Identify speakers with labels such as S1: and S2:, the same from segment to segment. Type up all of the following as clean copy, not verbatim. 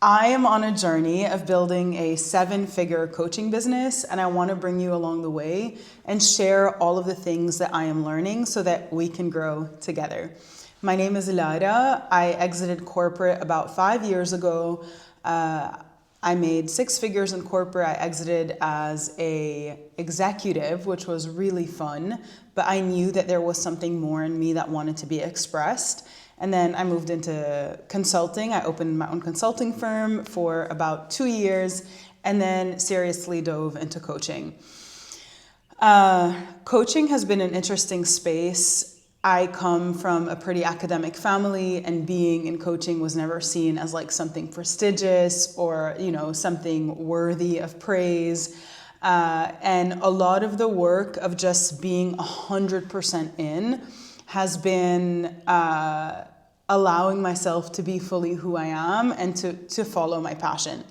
S1: I am on a journey of building a 7-figure coaching business, and I want to bring you along the way and share all of the things that I am learning so that we can grow together. My name is Lara. I exited corporate about 5 years ago. I made 6 figures in corporate. I exited as a executive, which was really fun, but I knew that there was something more in me that wanted to be expressed. And then I moved into consulting. I opened my own consulting firm for about 2 years and then seriously dove into coaching. Coaching has been an interesting space. I come from a pretty academic family, and being in coaching was never seen as like something prestigious or, something worthy of praise. And a lot of the work of just being 100% in has been allowing myself to be fully who I am and to follow my passion.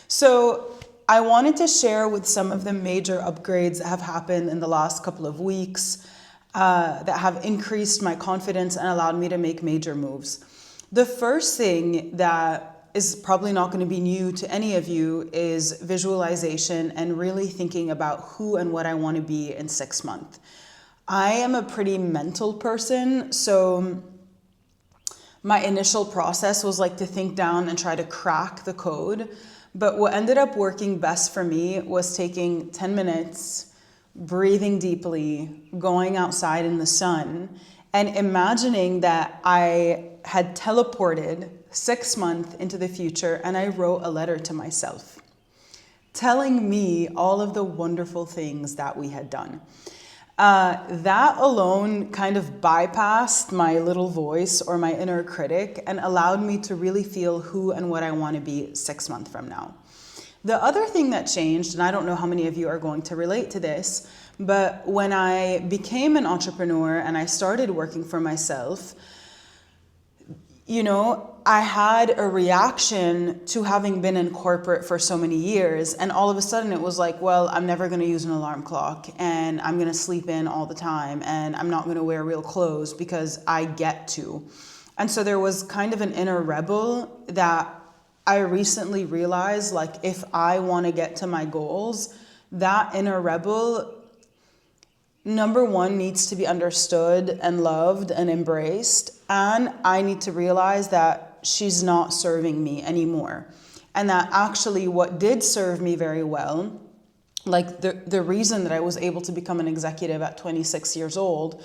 S1: So I wanted to share with some of the major upgrades that have happened in the last couple of weeks that have increased my confidence and allowed me to make major moves. The first thing that is probably not going to be new to any of you is visualization and really thinking about who and what I want to be in 6 months. I am a pretty mental person, so my initial process was like to think down and try to crack the code. But what ended up working best for me was taking 10 minutes, breathing deeply, going outside in the sun, and imagining that I had teleported 6 months into the future and I wrote a letter to myself, telling me all of the wonderful things that we had done. That alone kind of bypassed my little voice or my inner critic and allowed me to really feel who and what I want to be 6 months from now. The other thing that changed, and I don't know how many of you are going to relate to this, but when I became an entrepreneur and I started working for myself, I had a reaction to having been in corporate for so many years. And all of a sudden it was like, well, I'm never going to use an alarm clock and I'm going to sleep in all the time and I'm not going to wear real clothes because I get to. And so there was kind of an inner rebel that I recently realized, like, if I want to get to my goals, that inner rebel, number one, needs to be understood and loved and embraced. And I need to realize that she's not serving me anymore. And that actually what did serve me very well, like the reason that I was able to become an executive at 26 years old,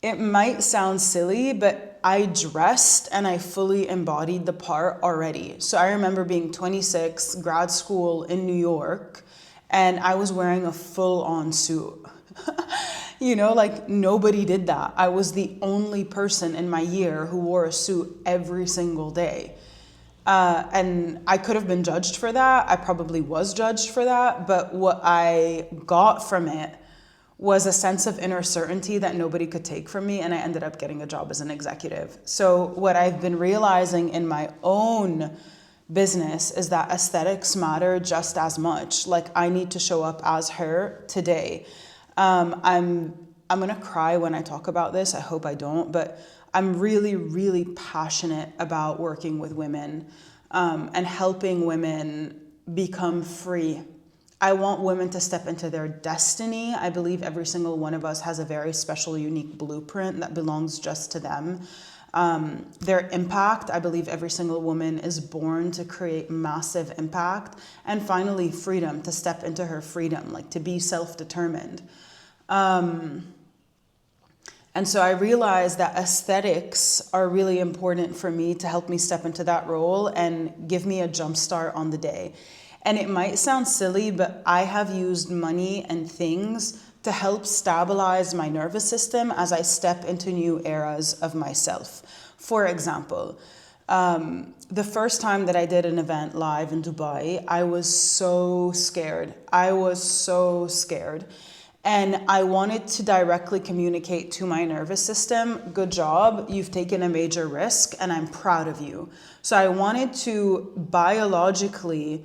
S1: it might sound silly, but I dressed and I fully embodied the part already. So I remember being 26, grad school in New York, and I was wearing a full-on suit. Like nobody did that. I was the only person in my year who wore a suit every single day. And I could have been judged for that. I probably was judged for that. But what I got from it was a sense of inner certainty that nobody could take from me. And I ended up getting a job as an executive. So what I've been realizing in my own business is that aesthetics matter just as much. Like I need to show up as her today. I'm going to cry when I talk about this. I hope I don't, but I'm really, really passionate about working with women and helping women become free. I want women to step into their destiny. I believe every single one of us has a very special, unique blueprint that belongs just to them. Their impact, I believe every single woman is born to create massive impact. And finally, freedom, to step into her freedom, like to be self-determined. And so I realized that aesthetics are really important for me to help me step into that role and give me a jump start on the day. And it might sound silly, but I have used money and things to help stabilize my nervous system as I step into new eras of myself. For example, the first time that I did an event live in Dubai, I was so scared. And I wanted to directly communicate to my nervous system, good job, you've taken a major risk and I'm proud of you. So I wanted to biologically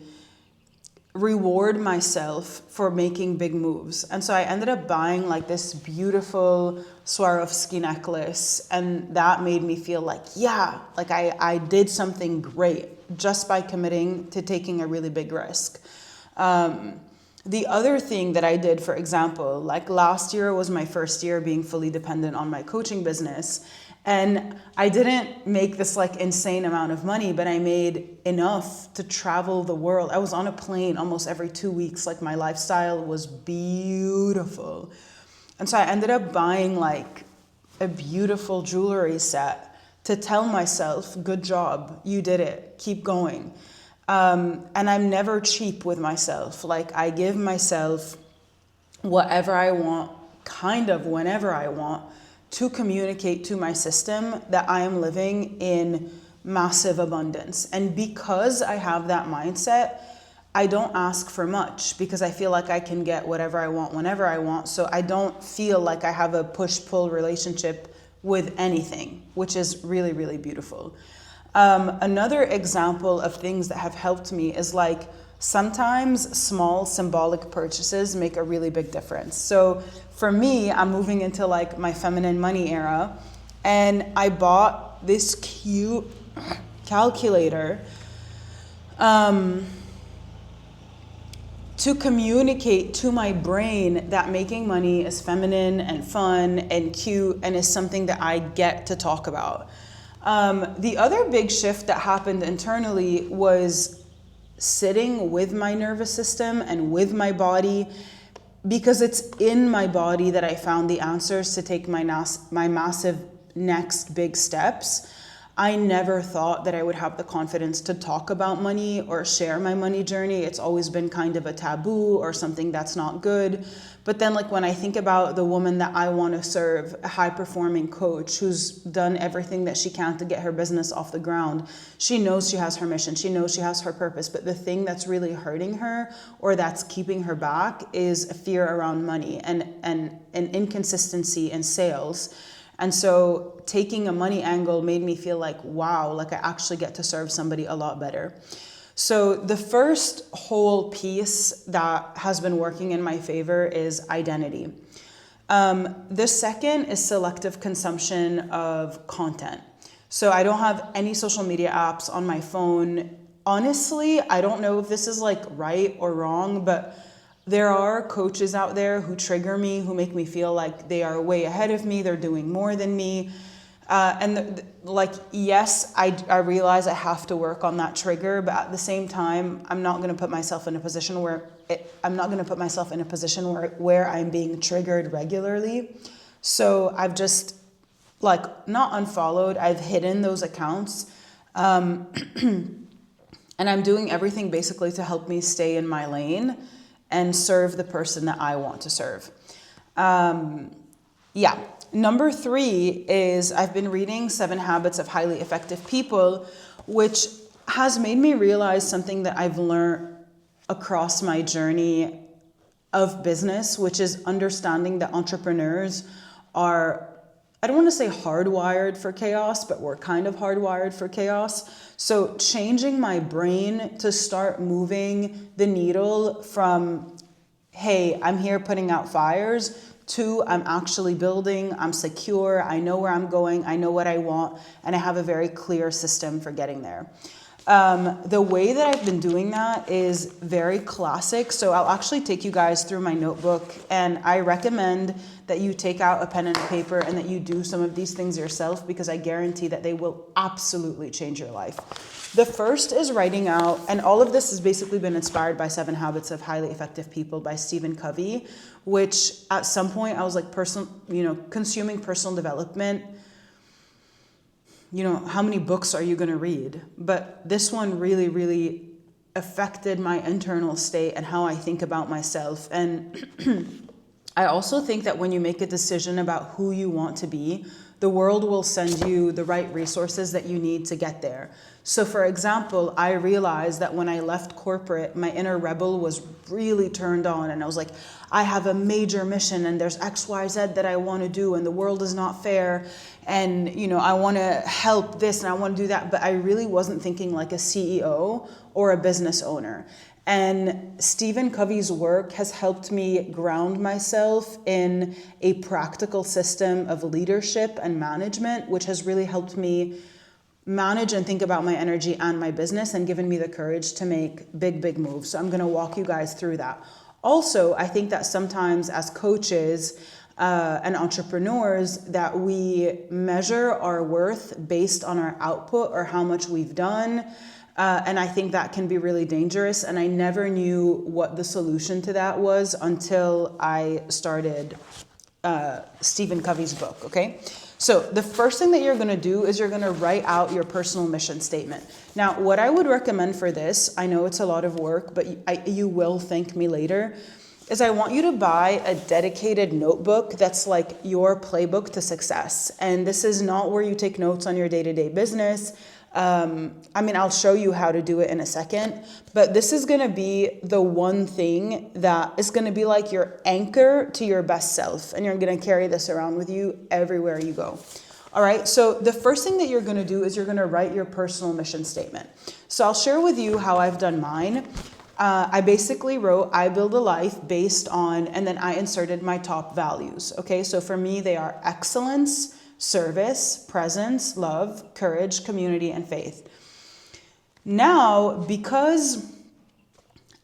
S1: reward myself for making big moves. And so I ended up buying like this beautiful Swarovski necklace, and that made me feel like, yeah, like I did something great just by committing to taking a really big risk. The other thing that I did, for example, like last year was my first year being fully dependent on my coaching business. And I didn't make this like insane amount of money, but I made enough to travel the world. I was on a plane almost every 2 weeks. Like my lifestyle was beautiful. And so I ended up buying like a beautiful jewelry set to tell myself, good job, you did it, keep going. And I'm never cheap with myself. Like I give myself whatever I want, kind of whenever I want, to communicate to my system that I am living in massive abundance. And because I have that mindset, I don't ask for much because I feel like I can get whatever I want whenever I want. So I don't feel like I have a push-pull relationship with anything, which is really, really beautiful. Another example of things that have helped me is like sometimes small symbolic purchases make a really big difference. So for me, I'm moving into like my feminine money era, and I bought this cute calculator to communicate to my brain that making money is feminine and fun and cute and is something that I get to talk about. The other big shift that happened internally was sitting with my nervous system and with my body, because it's in my body that I found the answers to take my massive next big steps. I never thought that I would have the confidence to talk about money or share my money journey. It's always been kind of a taboo or something that's not good. But then like when I think about the woman that I want to serve, a high performing coach who's done everything that she can to get her business off the ground, she knows she has her mission, she knows she has her purpose, but the thing that's really hurting her or that's keeping her back is a fear around money and an inconsistency in sales. And so taking a money angle made me feel like, wow, like I actually get to serve somebody a lot better. So the first whole piece that has been working in my favor is identity. The second is selective consumption of content. So I don't have any social media apps on my phone. Honestly, I don't know if this is like right or wrong, but there are coaches out there who trigger me, who make me feel like they are way ahead of me, they're doing more than me. Yes, I realize I have to work on that trigger, but at the same time, I'm not going to put myself in a position where I'm being triggered regularly. So I've just like not unfollowed, I've hidden those accounts. And I'm doing everything basically to help me stay in my lane and serve the person that I want to serve. Number 3 is I've been reading 7 Habits of Highly Effective People, which has made me realize something that I've learned across my journey of business, which is understanding that entrepreneurs are, I don't want to say hardwired for chaos, but we're kind of hardwired for chaos. So changing my brain to start moving the needle from, hey, I'm here putting out fires, to I'm actually building, I'm secure, I know where I'm going, I know what I want, and I have a very clear system for getting there. The way that I've been doing that is very classic. So I'll actually take you guys through my notebook, and I recommend that you take out a pen and a paper and that you do some of these things yourself, because I guarantee that they will absolutely change your life. The first is writing out, and all of this has basically been inspired by 7 Habits of Highly Effective People by Stephen Covey, which at some point I was like consuming personal development. How many books are you going to read? But this one really, really affected my internal state and how I think about myself. And I also think that when you make a decision about who you want to be, the world will send you the right resources that you need to get there. So for example, I realized that when I left corporate, my inner rebel was really turned on, and I was like, I have a major mission and there's X, Y, Z that I want to do, and the world is not fair. and I want to help this and I want to do that, but I really wasn't thinking like a CEO or a business owner. And Stephen Covey's work has helped me ground myself in a practical system of leadership and management, which has really helped me manage and think about my energy and my business and given me the courage to make big moves. So I'm going to walk you guys through that. Also, I think that sometimes as coaches and entrepreneurs that we measure our worth based on our output or how much we've done. And I think that can be really dangerous. And I never knew what the solution to that was until I started Stephen Covey's book, okay? So the first thing that you're going to do is you're going to write out your personal mission statement. Now, what I would recommend for this, I know it's a lot of work, but you will thank me later, is I want you to buy a dedicated notebook that's like your playbook to success. And this is not where you take notes on your day-to-day business. I'll show you how to do it in a second, but this is going to be the one thing that is going to be like your anchor to your best self. And you're going to carry this around with you everywhere you go. All right. So the first thing that you're going to do is you're going to write your personal mission statement. So I'll share with you how I've done mine. I basically wrote, I build a life based on, and then I inserted my top values. Okay. So for me, they are excellence, service, presence, love, courage, community, and faith. Now, because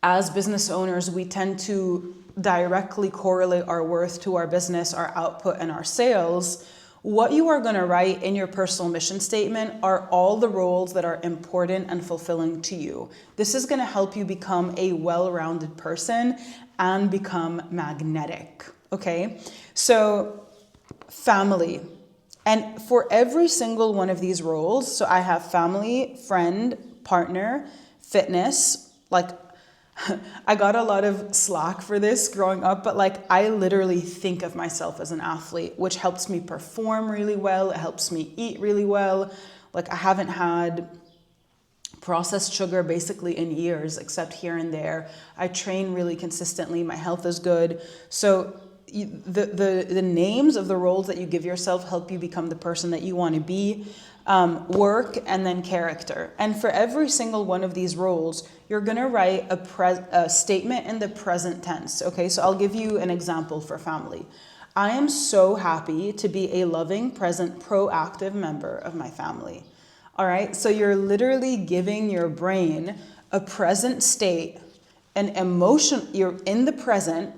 S1: as business owners, we tend to directly correlate our worth to our business, our output, and our sales, what you are going to write in your personal mission statement are all the roles that are important and fulfilling to you. This is going to help you become a well-rounded person and become magnetic. Okay? So, family. And for every single one of these roles, so I have family, friend, partner, fitness, like I got a lot of slack for this growing up, but like I literally think of myself as an athlete, which helps me perform really well. It helps me eat really well. Like I haven't had processed sugar basically in years, except here and there. I train really consistently. My health is good. So the names of the roles that you give yourself help you become the person that you want to be. Work and then character. And for every single one of these roles, you're going to write a statement in the present tense. Okay, so I'll give you an example for family. I am so happy to be a loving, present, proactive member of my family. All right, so you're literally giving your brain a present state, an emotion. You're in the present.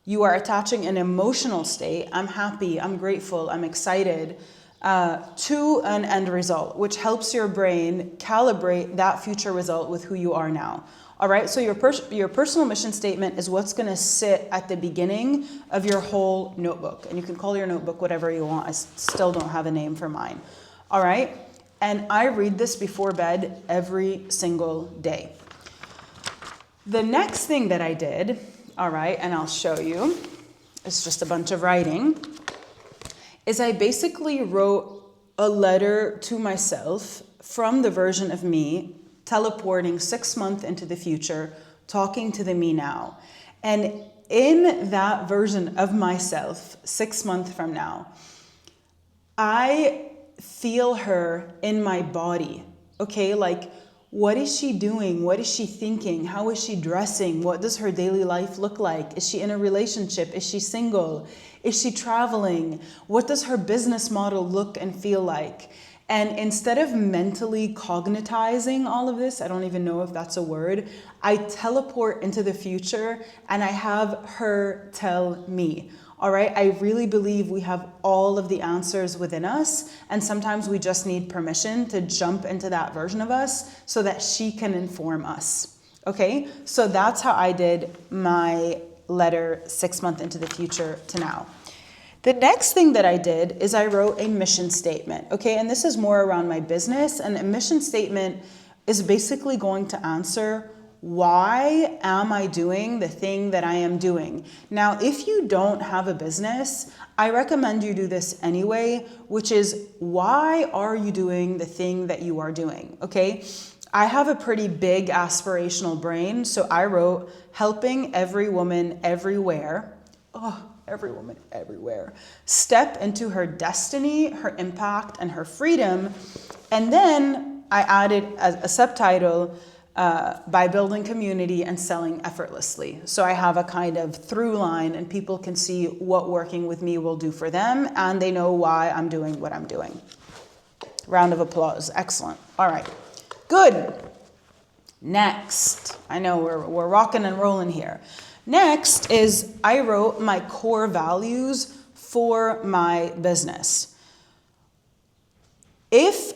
S1: You are attaching an emotional state. I'm happy, I'm grateful, I'm excited. To an end result, which helps your brain calibrate that future result with who you are now. All right, so your personal mission statement is what's going to sit at the beginning of your whole notebook. And you can call your notebook whatever you want. I still don't have a name for mine. All right, and I read this before bed every single day. The next thing that I did, all right, and I'll show you, it's just a bunch of writing, is I basically wrote a letter to myself from the version of me teleporting 6 months into the future, talking to the me now. And in that version of myself, 6 months from now, I feel her in my body, okay? Like, what is she doing? What is she thinking? How is she dressing? What does her daily life look like? Is she in a relationship? Is she single? Is she traveling? What does her business model look and feel like? And instead of mentally cognitizing all of this, I don't even know if that's a word, I teleport into the future and I have her tell me. All right, I really believe we have all of the answers within us, and sometimes we just need permission to jump into that version of us so that she can inform us. Okay, so that's how I did my letter 6 months into the future to now. The next thing that I did is I wrote a mission statement. Okay, and this is more around my business, and a mission statement is basically going to answer, why am I doing the thing that I am doing? Now, if you don't have a business, I recommend you do this anyway, which is, why are you doing the thing that you are doing? Okay, I have a pretty big aspirational brain, so I wrote, helping every woman everywhere. Oh, every woman everywhere, step into her destiny, her impact, and her freedom. And then I added a subtitle, by building community and selling effortlessly. So I have a kind of through line, and people can see what working with me will do for them, and they know why I'm doing what I'm doing. Round of applause. Excellent. All right. Good. Next, I know we're rocking and rolling here. Next is I wrote my core values for my business. If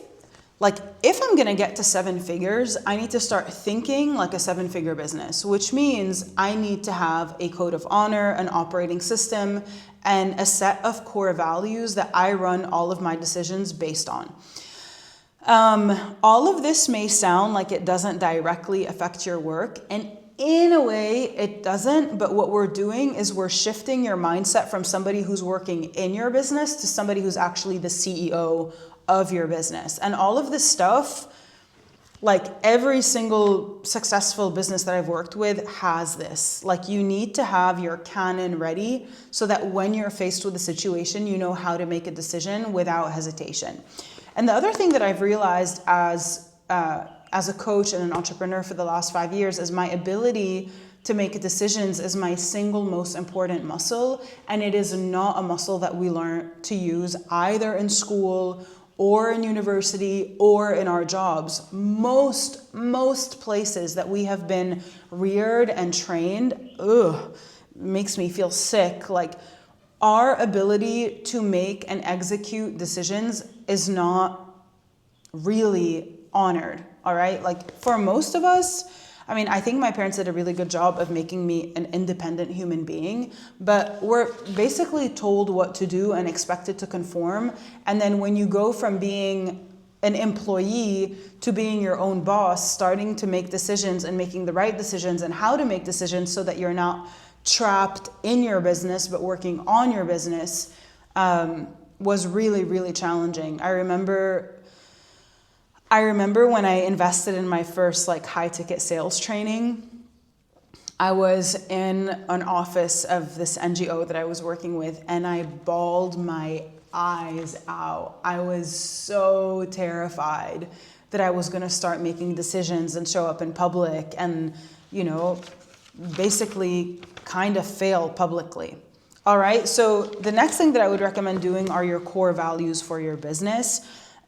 S1: I'm going to get to 7 figures, I need to start thinking like a 7-figure business, which means I need to have a code of honor, an operating system, and a set of core values that I run all of my decisions based on. All of this may sound like it doesn't directly affect your work, and in a way it doesn't, but what we're doing is we're shifting your mindset from somebody who's working in your business to somebody who's actually the CEO of your business. And all of this stuff, like every single successful business that I've worked with has this. Like, you need to have your canon ready so that when you're faced with a situation, you know how to make a decision without hesitation. And the other thing that I've realized as a coach and an entrepreneur for the last 5 years is my ability to make decisions is my single most important muscle. And it is not a muscle that we learn to use either in school or in university or in our jobs. Most places that we have been reared and trained, makes me feel sick. Like, our ability to make and execute decisions is not really honored, all right? Like, for most of us, I mean, I think my parents did a really good job of making me an independent human being, but we're basically told what to do and expected to conform. And then when you go from being an employee to being your own boss, starting to make decisions and making the right decisions and how to make decisions so that you're not trapped in your business but working on your business, was really, really challenging. I remember when I invested in my first high ticket sales training, I was in an office of this NGO that I was working with, and I bawled my eyes out. I was so terrified that I was going to start making decisions and show up in public and, basically kind of fail publicly. All right. So the next thing that I would recommend doing are your core values for your business.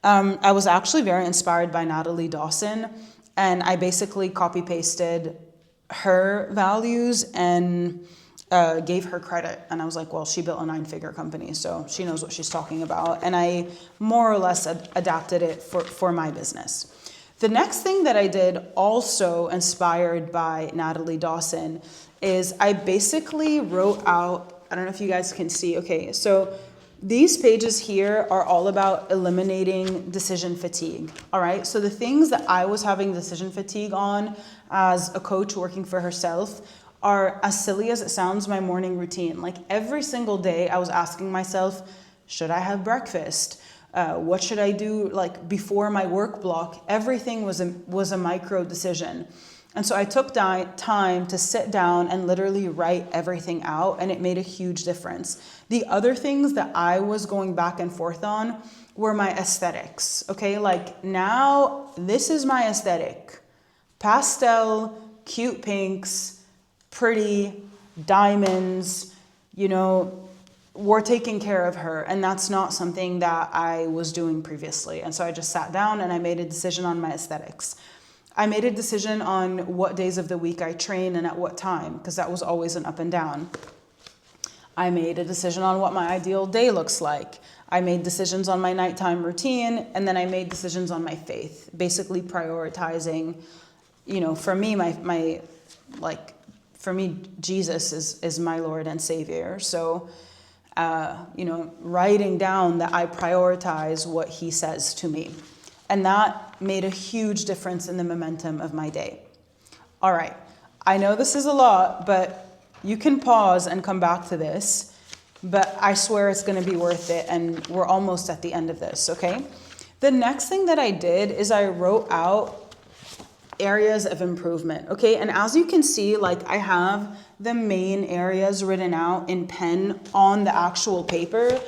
S1: I was actually very inspired by Natalie Dawson, and I basically copy-pasted her values and gave her credit. And I was like, well, she built a 9-figure company, so she knows what she's talking about. And I more or less adapted it for my business. The next thing that I did, also inspired by Natalie Dawson, is I basically wrote out, I don't know if you guys can see, okay, so these pages here are all about eliminating decision fatigue, all right? So the things that I was having decision fatigue on as a coach working for herself are, as silly as it sounds, my morning routine. Like, every single day I was asking myself, should I have breakfast? What should I do before my work block? Everything was a micro decision. And so I took time to sit down and literally write everything out, and it made a huge difference. The other things that I was going back and forth on were my aesthetics, okay? Now, this is my aesthetic. Pastel, cute pinks, pretty, diamonds, we're taking care of her. And that's not something that I was doing previously. And so I just sat down and I made a decision on my aesthetics. I made a decision on what days of the week I train and at what time, because that was always an up and down. I made a decision on what my ideal day looks like. I made decisions on my nighttime routine, and then I made decisions on my faith, basically prioritizing, for me, Jesus is my Lord and Savior. So, writing down that I prioritize what he says to me. And that made a huge difference in the momentum of my day. All right. I know this is a lot, but you can pause and come back to this. But I swear it's going to be worth it. And we're almost at the end of this, okay? The next thing that I did is I wrote out areas of improvement, okay? And as you can see, like I have the main areas written out in pen on the actual paper,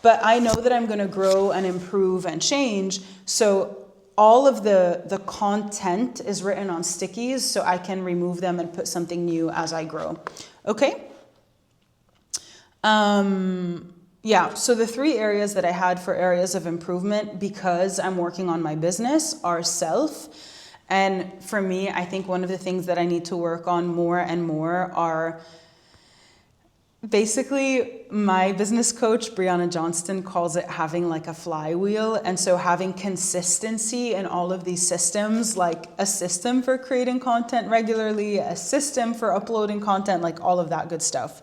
S1: but I know that I'm gonna grow and improve and change. So all of the content is written on stickies so I can remove them and put something new as I grow, okay? Yeah, so the 3 areas that I had for areas of improvement because I'm working on my business are self. And for me, I think one of the things that I need to work on more and more are basically my business coach, Brianna Johnston, calls it having like a flywheel. And so having consistency in all of these systems, like a system for creating content regularly, a system for uploading content, like all of that good stuff.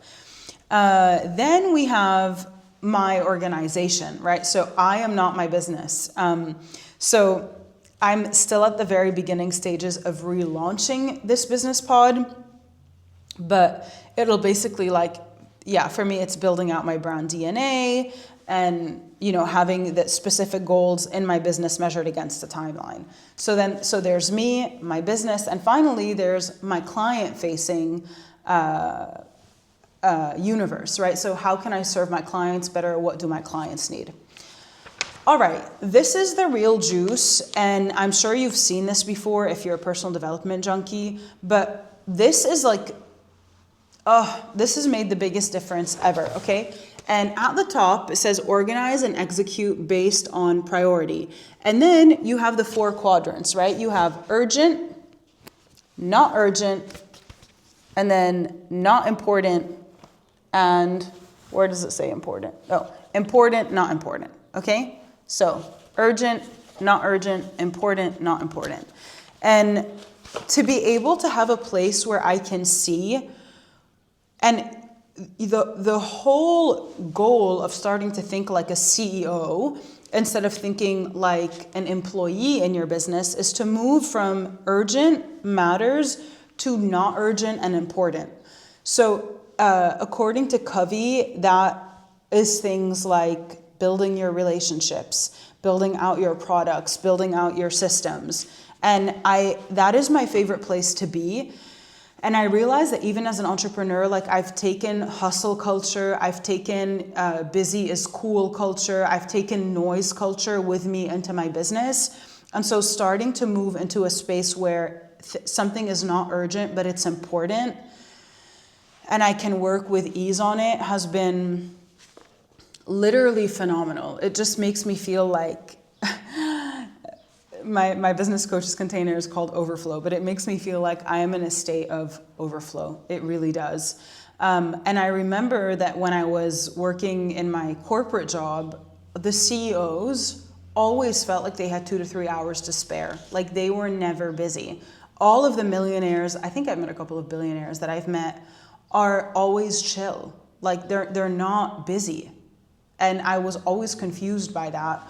S1: Then we have my organization, right? So I am not my business. So I'm still at the very beginning stages of relaunching this business pod, but it'll basically like, yeah, for me, it's building out my brand DNA and, you know, having the specific goals in my business measured against a timeline. So there's me, my business, and finally there's my client facing, universe, right? So how can I serve my clients better? What do my clients need? All right, this is the real juice, and I'm sure you've seen this before if you're a personal development junkie, but this is like, this has made the biggest difference ever, okay? And at the top, it says organize and execute based on priority. And then you have the 4 quadrants, right? You have urgent, not urgent, and then not important, and where does it say important? Oh, important, not important, okay? So urgent, not urgent, important, not important. And to be able to have a place where I can see, and the whole goal of starting to think like a CEO instead of thinking like an employee in your business is to move from urgent matters to not urgent and important. So according to Covey, that is things like building your relationships, building out your products, building out your systems. And that is my favorite place to be. And I realize that even as an entrepreneur, like I've taken hustle culture, I've taken busy is cool culture, I've taken noise culture with me into my business. And so starting to move into a space where something is not urgent, but it's important, and I can work with ease on it has been literally phenomenal. It just makes me feel like my business coach's container is called overflow, but it makes me feel like I am in a state of overflow. It really does. And I remember that when I was working in my corporate job, the CEOs always felt like they had 2 to 3 hours to spare. Like they were never busy. All of the millionaires, I think I've met a couple of billionaires that I've met, are always chill. Like they're not busy. And I was always confused by that.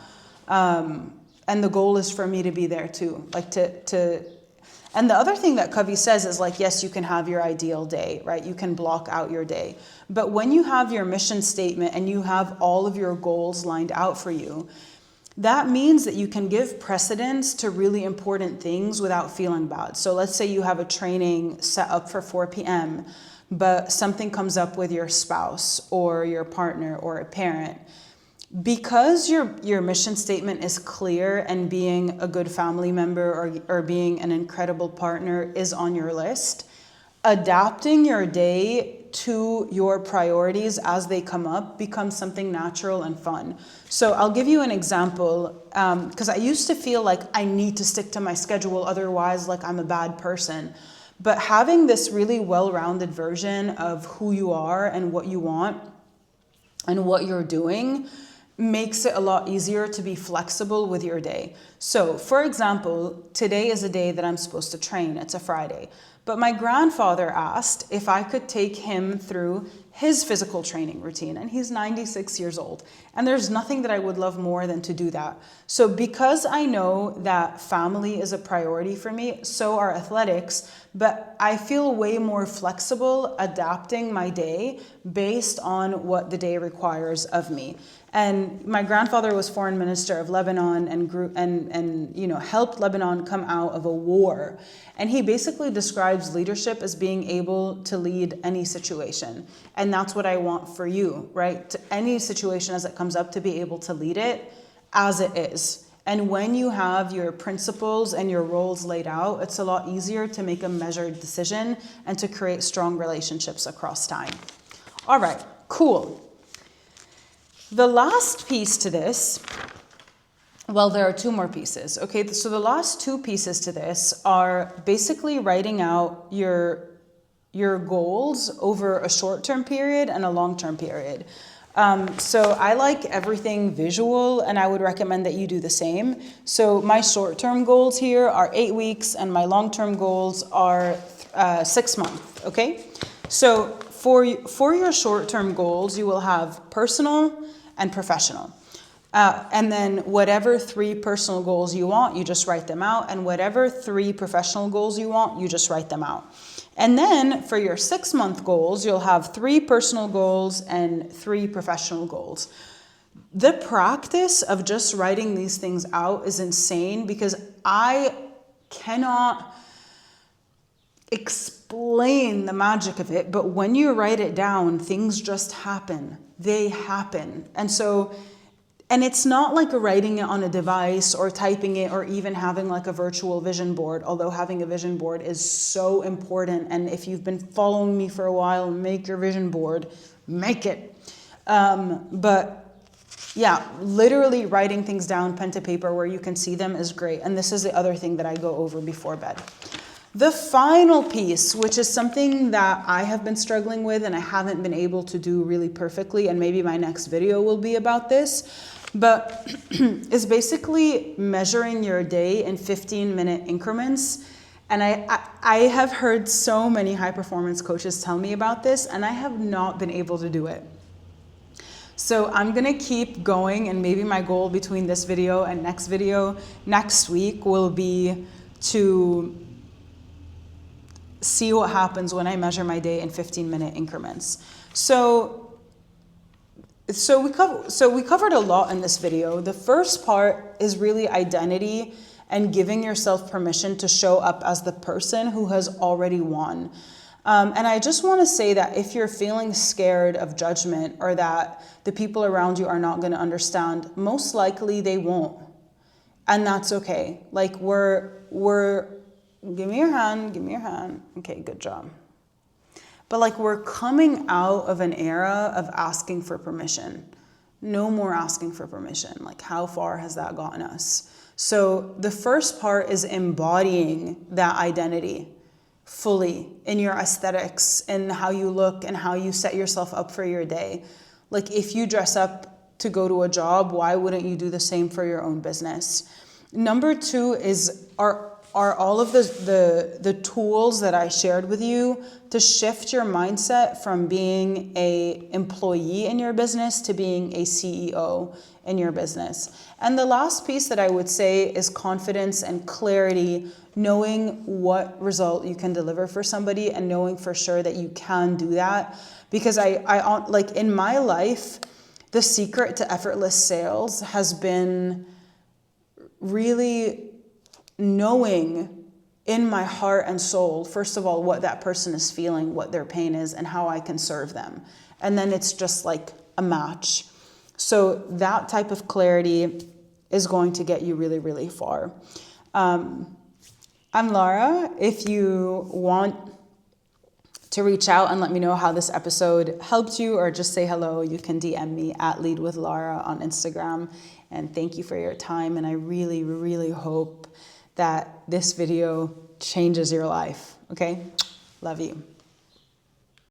S1: And the goal is for me to be there too. Like and the other thing that Covey says is like, yes, you can have your ideal day, right? You can block out your day. But when you have your mission statement and you have all of your goals lined out for you, that means that you can give precedence to really important things without feeling bad. So let's say you have a training set up for 4 p.m., but something comes up with your spouse or your partner or a parent. Because your mission statement is clear and being a good family member or being an incredible partner is on your list, adapting your day to your priorities as they come up becomes something natural and fun. So I'll give you an example, because I used to feel like I need to stick to my schedule, otherwise like I'm a bad person. But having this really well-rounded version of who you are and what you want and what you're doing makes it a lot easier to be flexible with your day. So for example, today is a day that I'm supposed to train. It's a Friday. But my grandfather asked if I could take him through his physical training routine, and he's 96 years old. And there's nothing that I would love more than to do that. So because I know that family is a priority for me, so are athletics, but I feel way more flexible adapting my day based on what the day requires of me. And my grandfather was foreign minister of Lebanon and helped Lebanon come out of a war. And he basically describes leadership as being able to lead any situation. And that's what I want for you, right? To any situation as it comes up, to be able to lead it as it is. And when you have your principles and your roles laid out, it's a lot easier to make a measured decision and to create strong relationships across time. All right, cool. The last piece to this, well, there are two more pieces. Okay, so the last two pieces to this are basically writing out your goals over a short-term period and a long-term period. So I like everything visual, and I would recommend that you do the same. So my short-term goals here are 8 weeks, and my long-term goals are 6 months, okay? So for your short-term goals, you will have personal and professional. And then whatever 3 personal goals you want, you just write them out. And whatever 3 professional goals you want, you just write them out. And then for your 6-month goals, you'll have 3 personal goals and 3 professional goals. The practice of just writing these things out is insane, because I cannot explain the magic of it, but when you write it down, things just happen. They happen. And it's not like writing it on a device or typing it or even having like a virtual vision board, although having a vision board is so important. And if you've been following me for a while, make your vision board, make it. But yeah, literally writing things down pen to paper where you can see them is great. And this is the other thing that I go over before bed. The final piece, which is something that I have been struggling with and I haven't been able to do really perfectly, and maybe my next video will be about this, but is basically measuring your day in 15-minute increments. And I have heard so many high-performance coaches tell me about this, and I have not been able to do it. So I'm gonna keep going, and maybe my goal between this video and next video next week will be to see what happens when I measure my day in 15-minute increments. So we covered a lot in this video. The first part is really identity and giving yourself permission to show up as the person who has already won. And I just want to say that if you're feeling scared of judgment or that the people around you are not going to understand, most likely they won't. And that's okay. Like give me your hand. Okay, good job. But like we're coming out of an era of asking for permission. No more asking for permission. Like how far has that gotten us? So the first part is embodying that identity fully in your aesthetics and how you look and how you set yourself up for your day. Like if you dress up to go to a job, why wouldn't you do the same for your own business? Number 2 is are all of the tools that I shared with you to shift your mindset from being an employee in your business to being a CEO in your business. And the last piece that I would say is confidence and clarity, knowing what result you can deliver for somebody and knowing for sure that you can do that. Because I like in my life, the secret to effortless sales has been really knowing in my heart and soul, first of all, what that person is feeling, what their pain is, and how I can serve them. And then it's just like a match. So that type of clarity is going to get you really, really far. I'm Lara. If you want to reach out and let me know how this episode helped you or just say hello, you can DM me at Lead with Lara on Instagram. And thank you for your time. And I really, really hope that this video changes your life. Okay? Love you.